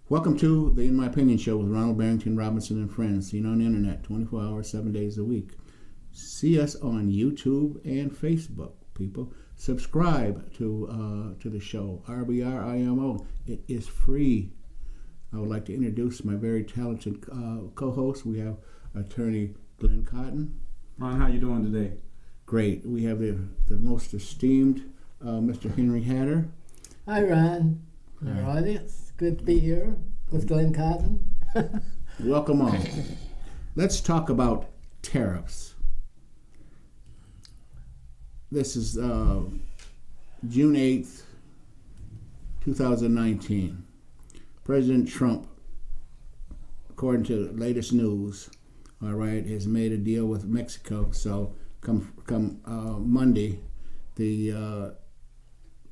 Welcome to the In My Opinion Show with Ronald Barrington Robinson and friends. Seen on the internet 24 hours, 7 days a week. See us on YouTube and Facebook, people. Subscribe to the show, RBRIMO. It is free. I would like to introduce my very talented co-host. We have attorney Glenn Cotton. Ron, how you doing today? Great. We have the most esteemed Mr. Henry Hatter. Hi, Ron. All right, it's good to be here with Glenn Cotton. Welcome all. Let's talk about tariffs. This is June 8th, 2019. President Trump, according to the latest news, all right, has made a deal with Mexico. So come Monday, the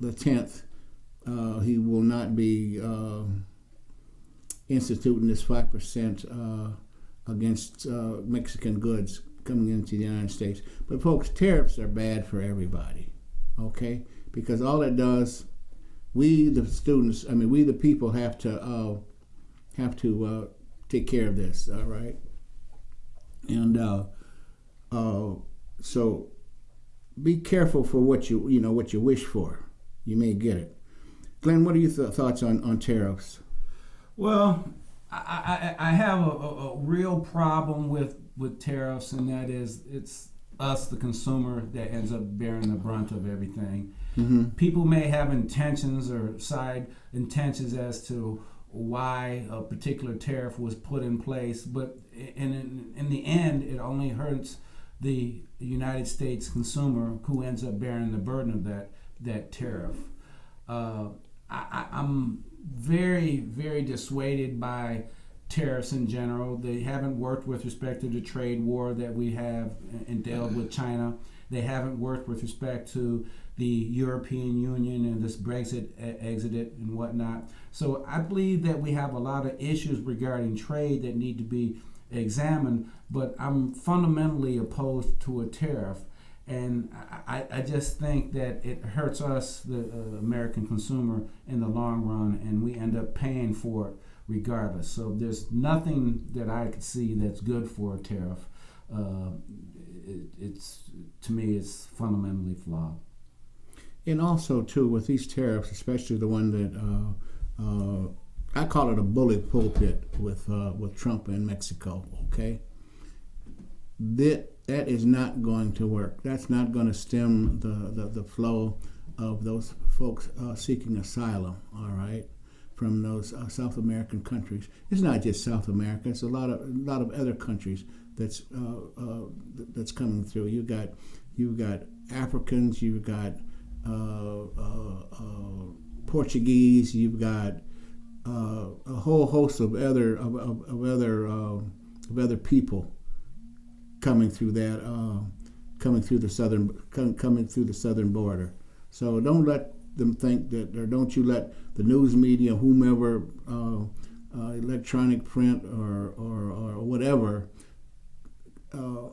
10th, he will not be instituting this 5% against Mexican goods coming into the United States. But folks, tariffs are bad for everybody, okay? Because all it does, we the students, we the people have to take care of this, all right? And so be careful for what you wish for. You may get it. Glenn, what are your thoughts on tariffs? Well, I have a real problem with tariffs, and that is it's us, the consumer, that ends up bearing the brunt of everything. Mm-hmm. People may have intentions or side intentions as to why a particular tariff was put in place, but in the end, it only hurts the United States consumer who ends up bearing the burden of that tariff. I'm very, very dissuaded by tariffs in general. They haven't worked with respect to the trade war that we have entailed with China. They haven't worked with respect to the European Union and this Brexit exit and whatnot. So I believe that we have a lot of issues regarding trade that need to be examined, but I'm fundamentally opposed to a tariff. And I just think that it hurts us, the American consumer, in the long run, and we end up paying for it regardless. So there's nothing that I could see that's good for a tariff. To me, it's fundamentally flawed. And also, too, with these tariffs, especially the one that I call it a bully pulpit with Trump and Mexico, okay? That is not going to work. That's not going to stem the flow of those folks seeking asylum, all right, from those South American countries. It's not just South America. It's a lot of other countries that's coming through. You've got Africans. You've got Portuguese. You've got a whole host of other people coming through the southern border. So don't let them think that, or don't you let the news media, whomever, electronic print or whatever,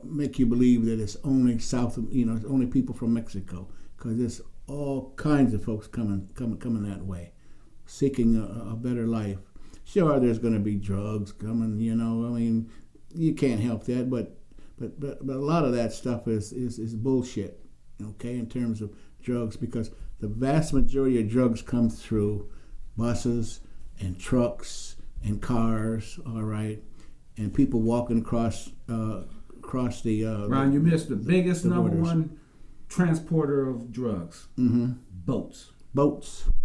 make you believe that it's only it's only people from Mexico, because there's all kinds of folks coming that way, seeking a better life. Sure, there's going to be drugs coming. You can't help that, but a lot of that stuff is bullshit, okay, in terms of drugs, because the vast majority of drugs come through buses and trucks and cars, all right, and people walking across the Ron, you missed the biggest number borders. One transporter of drugs. Mm-hmm. Boats.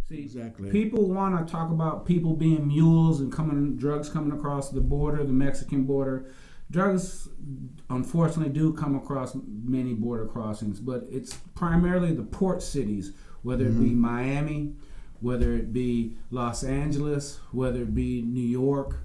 See, exactly. People want to talk about people being mules and drugs coming across the border, the Mexican border. Drugs, unfortunately, do come across many border crossings, but it's primarily the port cities, whether it be Miami, whether it be Los Angeles, whether it be New York,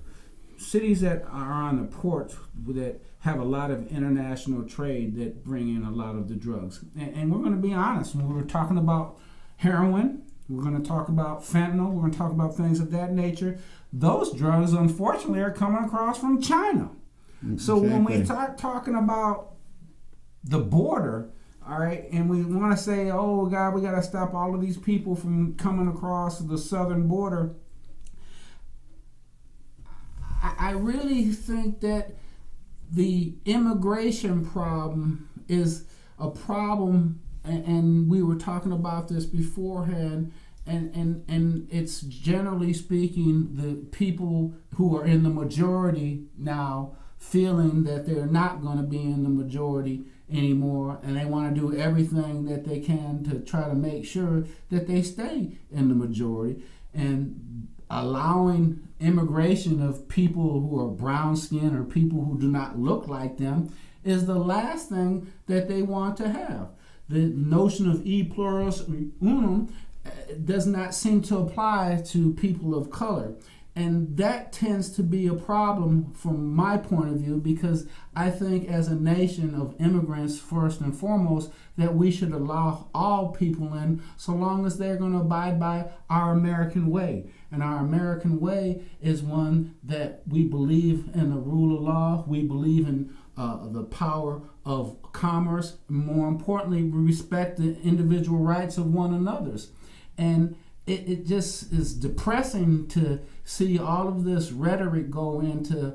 cities that are on the ports that have a lot of international trade that bring in a lot of the drugs. And we're going to be honest, when we're talking about heroin, we're going to talk about fentanyl, we're going to talk about things of that nature. Those drugs, unfortunately, are coming across from China. So when we start talking about the border, all right, and we want to say, oh, God, we got to stop all of these people from coming across the southern border, I really think that the immigration problem is a problem, and we were talking about this beforehand, and it's generally speaking the people who are in the majority now feeling that they're not going to be in the majority anymore, and they want to do everything that they can to try to make sure that they stay in the majority, and allowing immigration of people who are brown skinned or people who do not look like them is the last thing that they want to have. The notion of e pluribus unum does not seem to apply to people of color. And that tends to be a problem from my point of view, because I think as a nation of immigrants, first and foremost, that we should allow all people in so long as they're going to abide by our American way. And our American way is one that we believe in the rule of law, we believe in the power of commerce, and more importantly, we respect the individual rights of one another's. And it just is depressing to see all of this rhetoric go into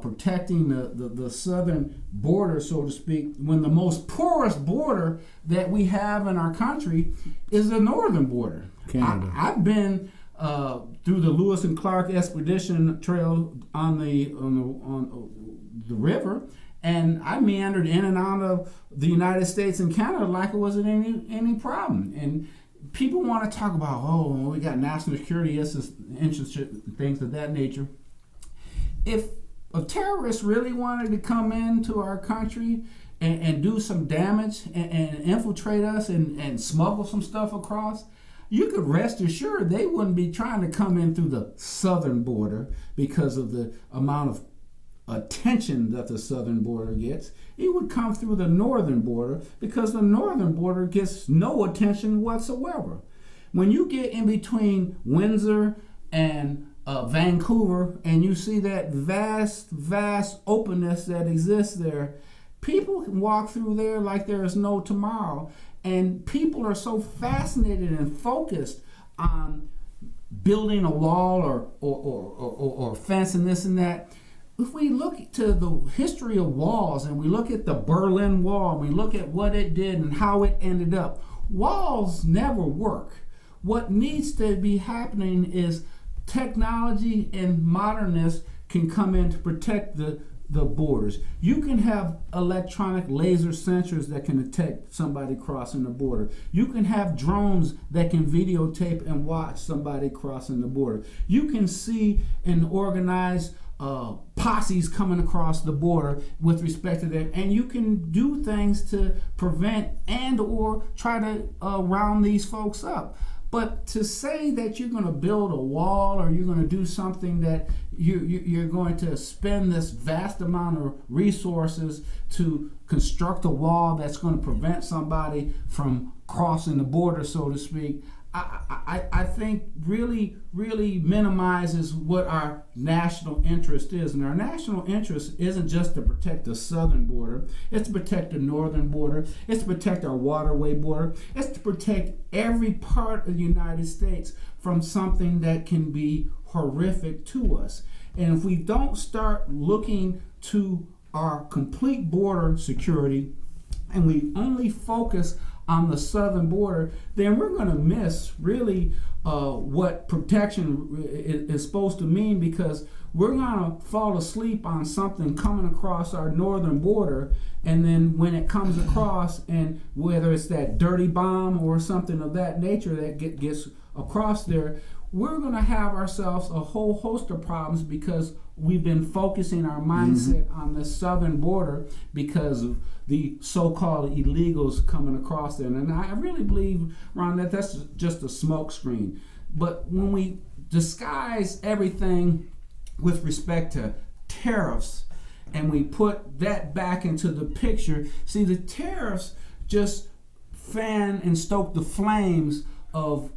protecting the southern border, so to speak, when the most porous border that we have in our country is the northern border. Canada. I've been through the Lewis and Clark Expedition Trail on the river, and I meandered in and out of the United States and Canada like it wasn't any problem. And people want to talk about, oh, we got national security interests, things of that nature. If a terrorist really wanted to come into our country and do some damage and infiltrate us and smuggle some stuff across, you could rest assured they wouldn't be trying to come in through the southern border because of the amount of attention that the southern border gets. He would come through the northern border because the northern border gets no attention whatsoever. When you get in between Windsor and Vancouver and you see that vast openness that exists there, people can walk through there like there is no tomorrow. And people are so fascinated and focused on building a wall or fence and this and that. If we look to the history of walls and we look at the Berlin Wall and we look at what it did and how it ended up, walls never work. What needs to be happening is technology and modernness can come in to protect the borders. You can have electronic laser sensors that can detect somebody crossing the border. You can have drones that can videotape and watch somebody crossing the border. You can see and organize posses coming across the border with respect to that, and you can do things to prevent and or try to round these folks up. But to say that you're going to build a wall or you're going to do something that you're going to spend this vast amount of resources to construct a wall that's going to prevent somebody from crossing the border, so to speak, I think really minimizes what our national interest is. And our national interest isn't just to protect the southern border, it's to protect the northern border, it's to protect our waterway border, it's to protect every part of the United States from something that can be horrific to us. And if we don't start looking to our complete border security and we only focus on the southern border, then we're going to miss really what protection is supposed to mean, because we're going to fall asleep on something coming across our northern border, and then when it comes across, and whether it's that dirty bomb or something of that nature that gets across there, we're going to have ourselves a whole host of problems because we've been focusing our mindset on the southern border because of the so-called illegals coming across there. And I really believe, Ron, that that's just a smoke screen. But when we disguise everything with respect to tariffs and we put that back into the picture, see, the tariffs just fan and stoke the flames of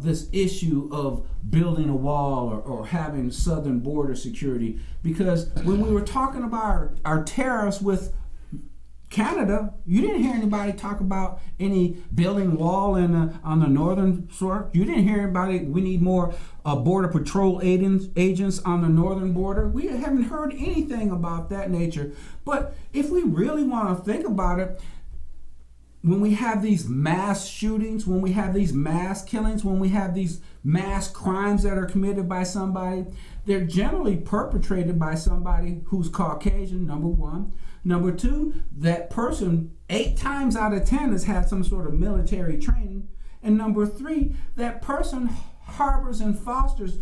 this issue of building a wall or having southern border security. Because when we were talking about our tariffs with Canada, you didn't hear anybody talk about any building wall on the northern shore. You didn't hear anybody, we need more border patrol agents on the northern border. We haven't heard anything about that nature. But if we really want to think about it, when we have these mass shootings, when we have these mass killings, when we have these mass crimes that are committed by somebody, they're generally perpetrated by somebody who's Caucasian, number one. Number two, that person 8 times out of 10 has had some sort of military training. And number three, that person harbors and fosters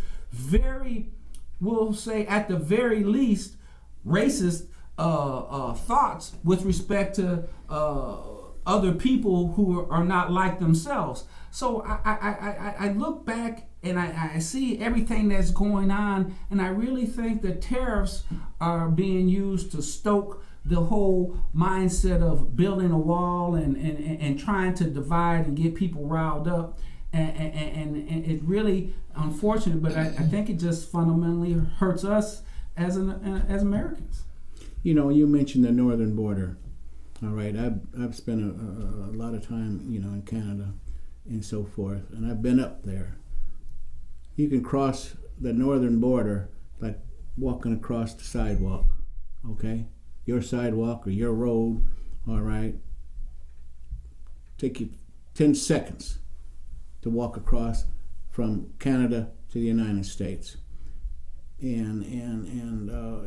we'll say at the very least, racist thoughts with respect to other people who are not like themselves. So I look back and I see everything that's going on, and I really think that tariffs are being used to stoke the whole mindset of building a wall and trying to divide and get people riled up. And it really unfortunate, but I think it just fundamentally hurts us as Americans. You know, you mentioned the northern border. All right, I've spent a lot of time, you know, in Canada and so forth, and I've been up there. You can cross the northern border like walking across the sidewalk, okay? Your sidewalk or your road, all right? Take you 10 seconds to walk across from Canada to the United States. And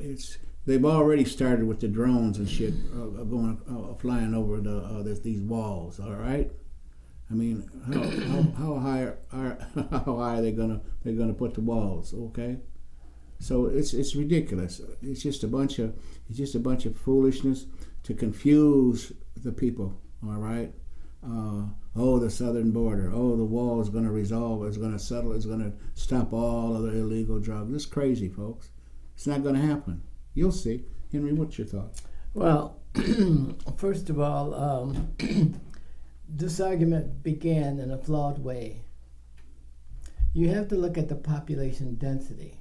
it's they've already started with the drones and shit flying over these walls. All right, I mean, how high are they gonna put the walls? Okay, so it's ridiculous. It's just a bunch of foolishness to confuse the people. All right. The southern border. The wall is going to resolve. It's going to settle. It's going to stop all of the illegal drugs. It's crazy, folks. It's not going to happen. You'll see. Henry, what's your thoughts? Well, first of all, this argument began in a flawed way. You have to look at the population density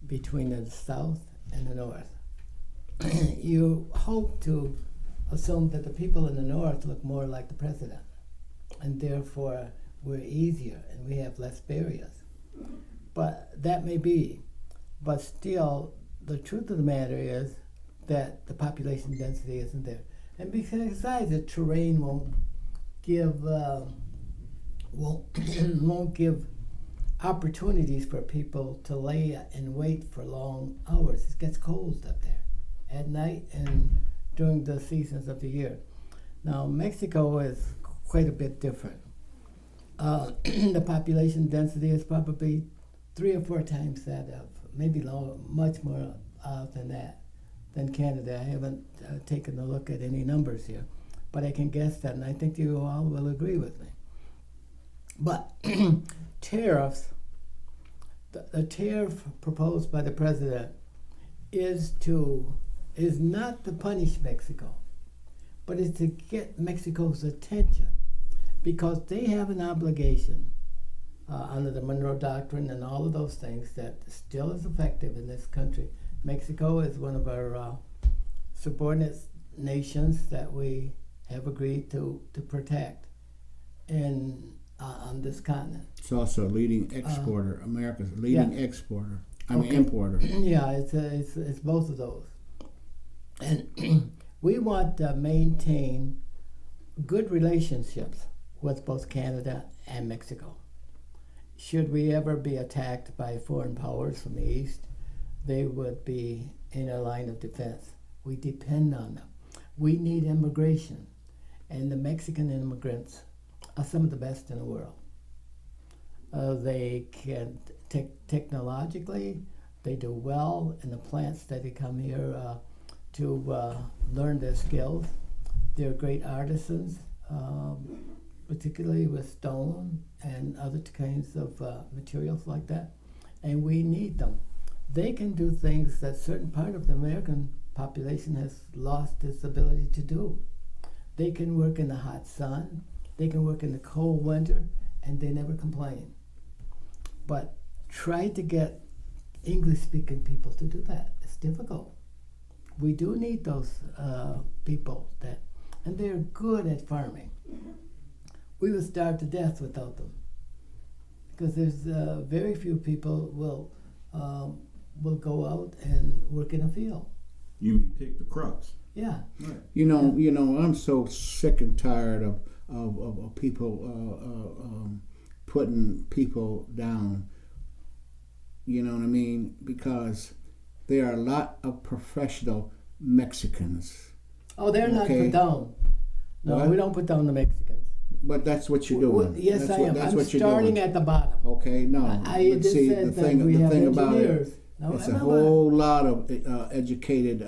between the South and the North. You hope to assume that the people in the North look more like the president, and therefore we're easier and we have less barriers. But that may be. But still, the truth of the matter is that the population density isn't there. And besides, the terrain won't give opportunities for people to lay and wait for long hours. It gets cold up there at night and during the seasons of the year. Now, Mexico is quite a bit different. The population density is probably 3 or 4 times that of, maybe much more than Canada. I haven't taken a look at any numbers here, but I can guess that, and I think you all will agree with me. But tariffs, the tariff proposed by the president is not to punish Mexico, but it's to get Mexico's attention, because they have an obligation under the Monroe Doctrine and all of those things that still is effective in this country. Mexico is one of our subordinate nations that we have agreed to protect on this continent. It's also a leading exporter. America's leading exporter. Importer. Yeah, it's both of those. And we want to maintain good relationships with both Canada and Mexico. Should we ever be attacked by foreign powers from the east, they would be in a line of defense. We depend on them. We need immigration, and the Mexican immigrants are some of the best in the world. They can technologically, they do well in the plants that they come here to learn their skills. They're great artisans, particularly with stone and other kinds of materials like that, and we need them. They can do things that certain part of the American population has lost its ability to do. They can work in the hot sun, they can work in the cold winter, and they never complain. But try to get English-speaking people to do that. It's difficult. we do need those people that, and they're good at farming. We would starve to death without them, because there's very few people will go out and work in a field. You mean pick the crops? Yeah. Right. You know, I'm so sick and tired of people putting people down. You know what I mean? Because there are a lot of professional Mexicans. Oh, they're not Okay. put down. No, What? we don't put down the Mexicans. But that's what you're doing. Yes, that's I am. That's I'm what you're starting doing. at the bottom. Okay, no. I but just see, said the that thing, we the have thing about engineers. it, No, it's a remember- whole lot of educated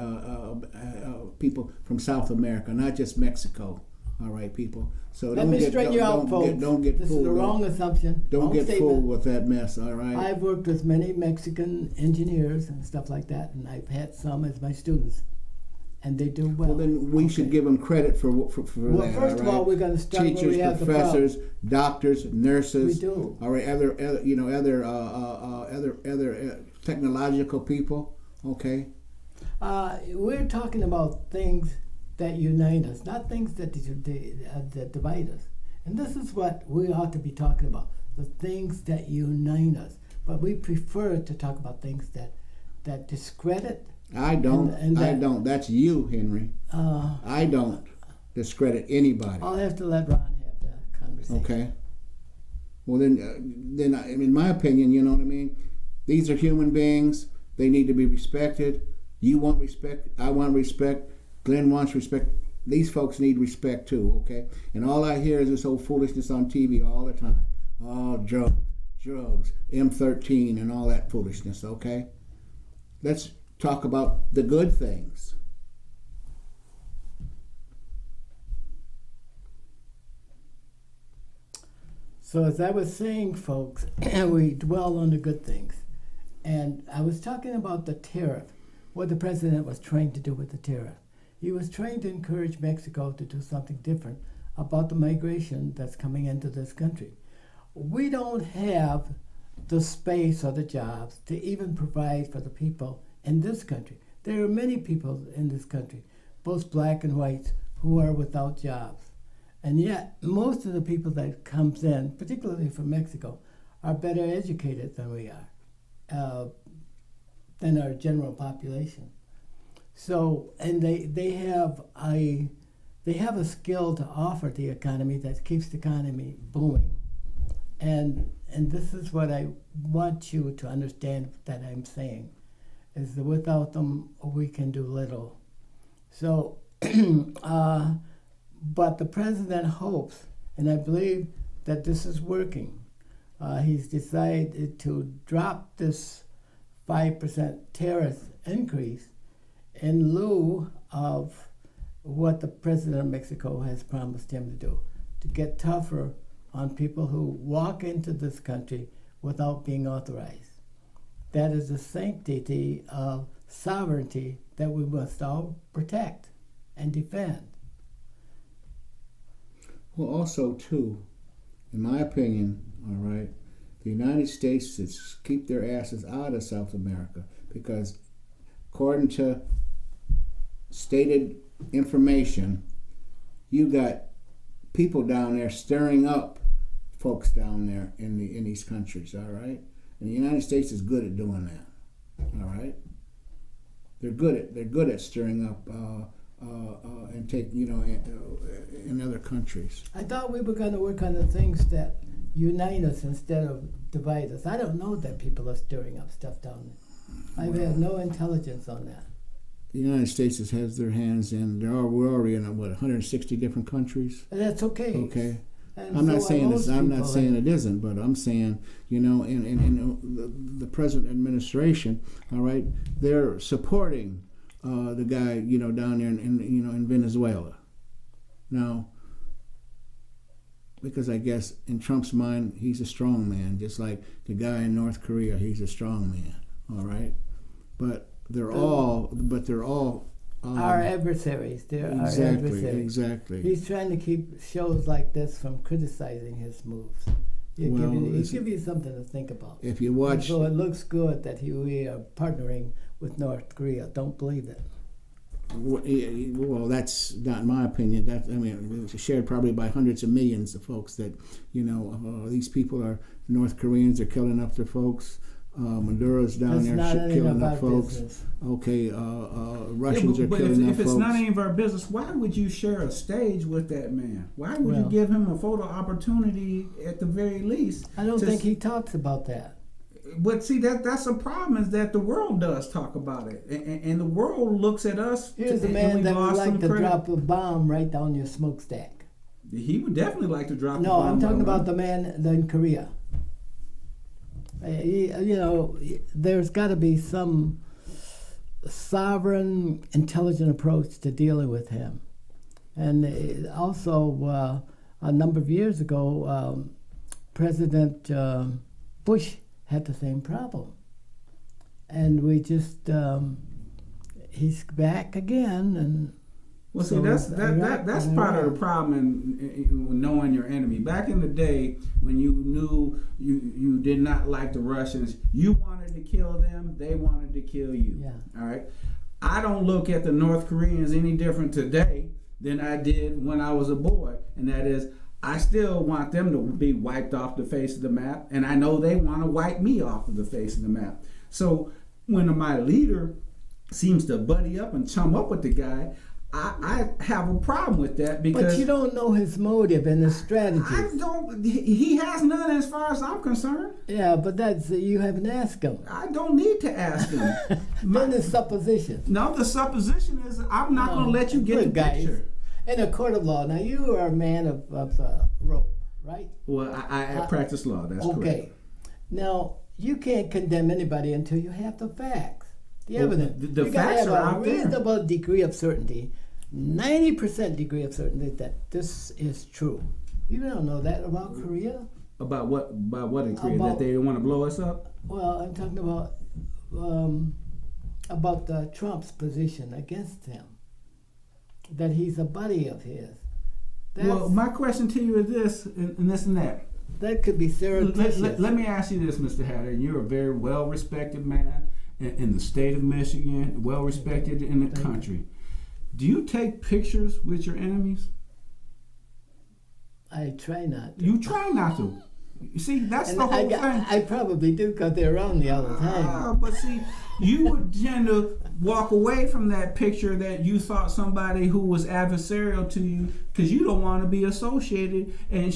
people from South America, not just Mexico. All right, people. So Let me straighten you out, folks. Don't get This fooled. is the wrong assumption. Don't wrong get statement. fooled with that mess. All right. I've worked with many Mexican engineers and stuff like that, and I've had some as my students, and they do well. Well, then we should Okay. give them credit for Well, that. first of all, we're going to start where teachers, we have professors, doctors, nurses. We do. All right, other technological people. Okay. We're talking about things that unite us, not things that that divide us. And this is what we ought to be talking about: the things that unite us. But we prefer to talk about things that discredit. I don't. And I that- don't. That's you, Henry. I don't discredit anybody. I'll have to let Ron have that conversation. Okay. Well, then, in my opinion, you know what I mean. These are human beings. They need to be respected. You want respect. I want respect. Glenn wants respect. These folks need respect too. Okay. And all I hear is this old foolishness on TV all the time. Oh, drugs, M13, and all that foolishness. Okay. Let's talk about the good things. So as I was saying, folks, we dwell on the good things. And I was talking about the tariff, what the president was trying to do with the tariff. He was trying to encourage Mexico to do something different about the migration that's coming into this country. We don't have the space or the jobs to even provide for the people in this country. There are many people in this country, both black and whites, who are without jobs. And yet, most of the people that comes in, particularly from Mexico, are better educated than we are, than our general population. So, and they have a skill to offer the economy that keeps the economy booming. And this is what I want you to understand that I'm saying, is that without them, we can do little. So, but the president hopes, and I believe that this is working. He's decided to drop this 5% tariff increase in lieu of what the president of Mexico has promised him to do, to get tougher on people who walk into this country without being authorized. That is the sanctity of sovereignty that we must all protect and defend. Well, also, too, in my opinion, all right, the United States should keep their asses out of South America because, according to stated information, you got people down there stirring up folks down there in these countries, all right? And the United States is good at doing that, all right? They're good at stirring up and take, in other countries. I thought we were going to work on the things that unite us instead of divide us. I don't know that people are stirring up stuff down there. I've had no intelligence on that. The United States has their hands in. We're already in 160 different countries. And that's okay. Okay. And I'm so not are saying most I'm not people. saying it isn't, but I'm saying in the present administration, all right, they're supporting the guy down there in Venezuela. Now, because I guess in Trump's mind he's a strong man, just like the guy in North Korea, he's a strong man. All right, but they're all Our adversaries. They're our adversaries. Exactly. He's trying to keep shows like this from criticizing his moves. He'll give you something to think about. If you watch, So it looks good that we are partnering with North Korea. Don't believe it. Well, that's not my opinion. That, I mean, it's shared probably by hundreds of millions of folks that, these people are, North Koreans are killing up their folks. Maduro's down there killing up folks. Business. Okay, Russians are killing up folks. If it's not any of our business, why would you share a stage with that man? Why would you give him a photo opportunity at the very least? I don't think he talks about that. But see, that's a problem, is that the world does talk about it, and the world looks at us. Here's a man that would like to drop a bomb right down your smokestack. He would definitely like to drop a bomb. No, I'm talking about the man in Korea. There's got to be some sovereign, intelligent approach to dealing with him. And also, a number of years ago, President Bush had the same problem. And we just, he's back again. And well, see, that's part of the problem in knowing your enemy. Back in the day, when you knew you did not like the Russians, you wanted to kill them, they wanted to kill you. Yeah. All right. I don't look at the North Koreans any different today than I did when I was a boy, and that is, I still want them to be wiped off the face of the map, and I know they want to wipe me off of the face of the map. So when my leader seems to buddy up and chum up with the guy, I have a problem with that, because... But you don't know his motive and his strategy. He has none as far as I'm concerned. Yeah, but that's, you haven't asked him. I don't need to ask him. Then it's supposition. No, the supposition is I'm not going to let you get the picture. In a court of law, now you are a man of the rope, right? Well, I practice law, that's correct. Okay. Now, you can't condemn anybody until you have the facts, the evidence. The facts are out there. You have a reasonable degree of certainty, 90% degree of certainty that this is true. You don't know that about Korea? About what in Korea? That they want to blow us up? Well, I'm talking about Trump's position against him. That he's a buddy of his. Well, my question to you is this, and this and that. That could be surreptitious. Let me ask you this, Mr. Hatter. You're a very well-respected man in the state of Michigan, well-respected in the country. Do you take pictures with your enemies? I try not to. You try not to. You see, that's and the whole thing. I probably do, because they're around me all the time. But see, you would tend to walk away from that picture that you thought somebody who was adversarial to you, because you don't want to be associated and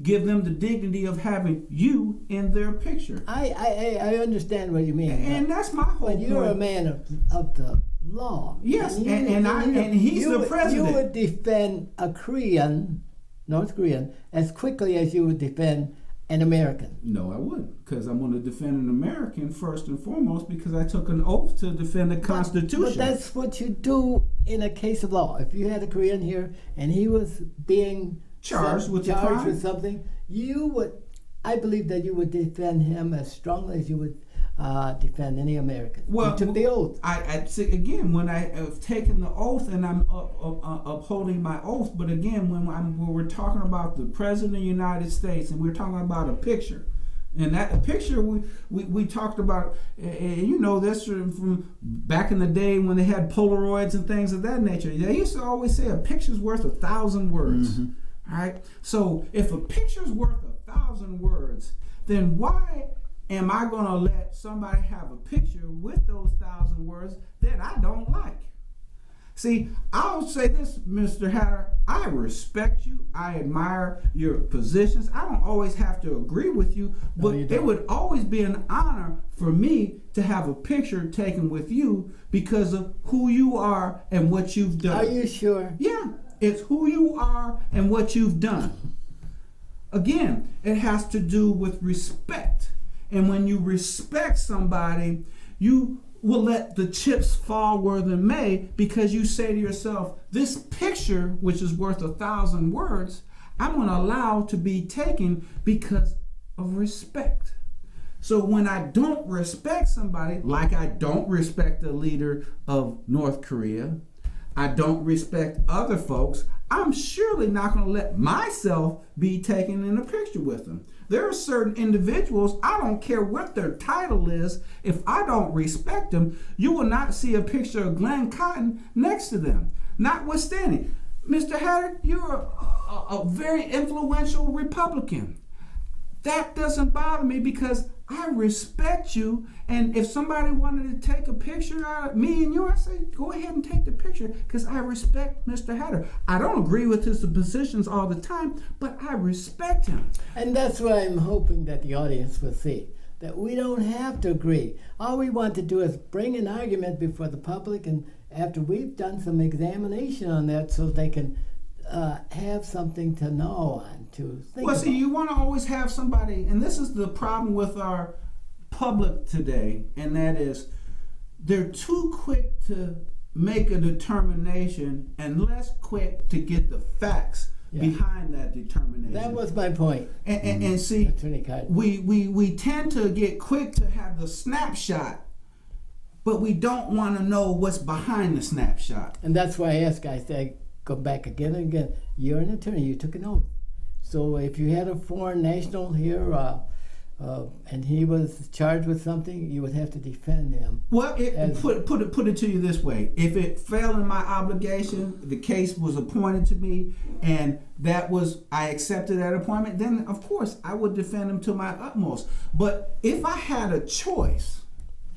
give them the dignity of having you in their picture. I understand what you mean. And that's my whole point. But you're a man of the law. Yes, and he's the president. You would defend a North Korean, as quickly as you would defend an American. No, I wouldn't, because I'm going to defend an American first and foremost, because I took an oath to defend the Constitution. But that's what you do in a case of law. If you had a Korean here and he was being charged with something, I believe that you would defend him as strongly as you would defend any American. Well, you took the oath. I again, when I have taken the oath and I'm upholding my oath, but again, when we're talking about the President of the United States and we're talking about a picture, and that picture we talked about, this from back in the day when they had Polaroids and things of that nature. They used to always say a picture's worth 1,000 words. Mm-hmm. All right. So if a picture's worth 1,000 words, then why am I going to let somebody have a picture with those 1,000 words that I don't like? See, I'll say this, Mr. Hatter, I respect you. I admire your positions. I don't always have to agree with you, but it would always be an honor for me to have a picture taken with you because of who you are and what you've done. Are you sure? Yeah, it's who you are and what you've done. Again, it has to do with respect. And when you respect somebody, you will let the chips fall where they may, because you say to yourself, this picture, which is worth 1,000 words, I'm going to allow to be taken because of respect. So when I don't respect somebody, like I don't respect the leader of North Korea, I don't respect other folks, I'm surely not going to let myself be taken in a picture with them. There are certain individuals, I don't care what their title is, if I don't respect them, you will not see a picture of Glenn Cotton next to them. Notwithstanding, Mr. Hatter, you're a very influential Republican. That doesn't bother me because I respect you. And if somebody wanted to take a picture of me and you, I say, go ahead and take the picture because I respect Mr. Hatter. I don't agree with his positions all the time, but I respect him. And that's what I'm hoping that the audience will see, that we don't have to agree. All we want to do is bring an argument before the public, and after we've done some examination on that so they can have something to know on, to think Well, see, about. you want to always have somebody, and this is the problem with our public today, and that is they're too quick to make a determination and less quick to get the facts behind that determination. That was my point. And see, Attorney Cotton. we tend to get quick to have the snapshot, but we don't want to know what's behind the snapshot. And that's why I ask, I say, go back again and again. You're an attorney, you took an oath. So if you had a foreign national here and he was charged with something, you would have to defend him. Well, put it to you this way: if it fell in my obligation, the case was appointed to me, and I accepted that appointment, then of course I would defend him to my utmost. But if I had a choice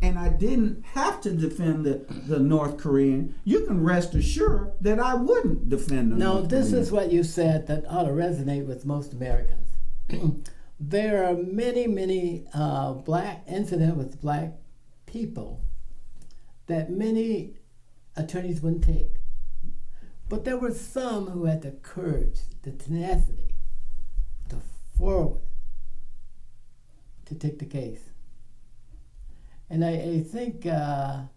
and I didn't have to defend the North Korean, you can rest assured that I wouldn't defend the Now, North this Korean. is what you said that ought to resonate with most Americans. There are many black incidents with black people that many attorneys wouldn't take. But there were some who had the courage, the tenacity, the forward to take the case. And I think To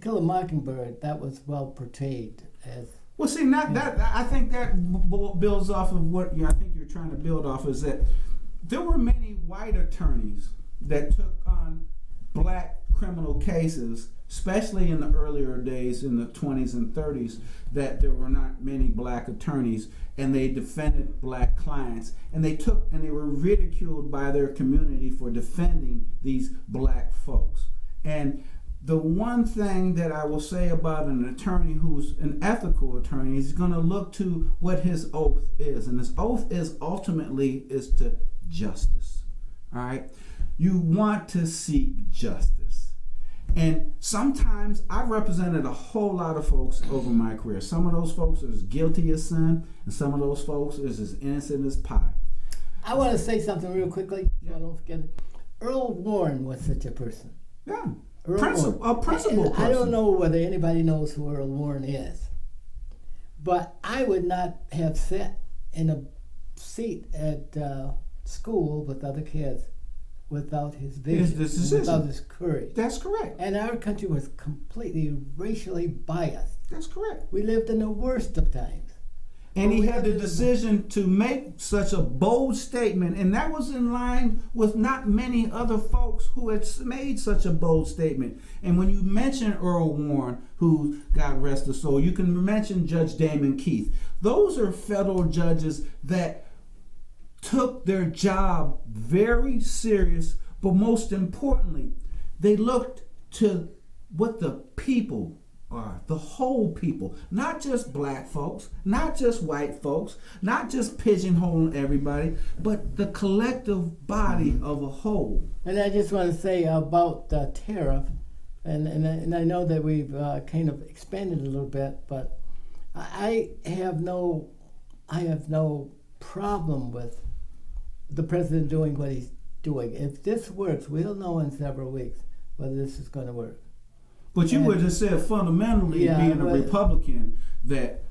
Kill a Mockingbird, that was well portrayed as. Well, see, I think that builds off of what I think you're trying to build off is that there were many white attorneys that took on black criminal cases, especially in the earlier days in the 20s and 30s, that there were not many black attorneys, and they defended black clients, and they were ridiculed by their community for defending these black folks. And the one thing that I will say about an attorney who's an ethical attorney is going to look to what his oath is. And his oath is ultimately to justice. All right? You want to seek justice. And sometimes I've represented a whole lot of folks over my career. Some of those folks are as guilty as sin, and some of those folks are as innocent as pie. I want to say something real quickly, so I don't forget it. Earl Warren was such a person. Yeah. A principal person. I don't know whether anybody knows who Earl Warren is, but I would not have sat in a seat at school with other kids without his vision, without his courage. That's correct. And our country was completely racially biased. That's correct. We lived in the worst of times. And he had the decision to make such a bold statement, and that was in line with not many other folks who had made such a bold statement. And when you mention Earl Warren, who, God rest his soul, you can mention Judge Damon Keith. Those are federal judges that took their job very serious, but most importantly, they looked to what the people are, the whole people, not just black folks, not just white folks, not just pigeonholing everybody, but the collective body of a whole. And I just want to say about the tariff, and I know that we've kind of expanded a little bit, but I have no problem with the president doing what he's doing. If this works, we'll know in several weeks whether this is going to work. But you would have said fundamentally, being a Republican, that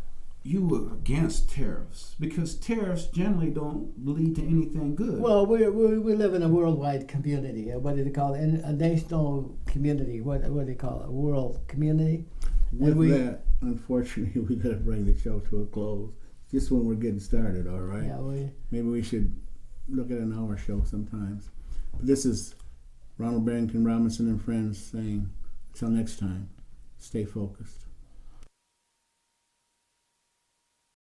you were against tariffs because tariffs generally don't lead to anything good. Well, we live in a worldwide community. What do they call it? A national community. What do they call it? A world community. With that, unfortunately, we got to bring the show to a close. Just when we're getting started, all right? Yeah, maybe we should look at an hour show sometimes. But this is Ronald Barrington Robinson and friends saying, until next time, stay focused.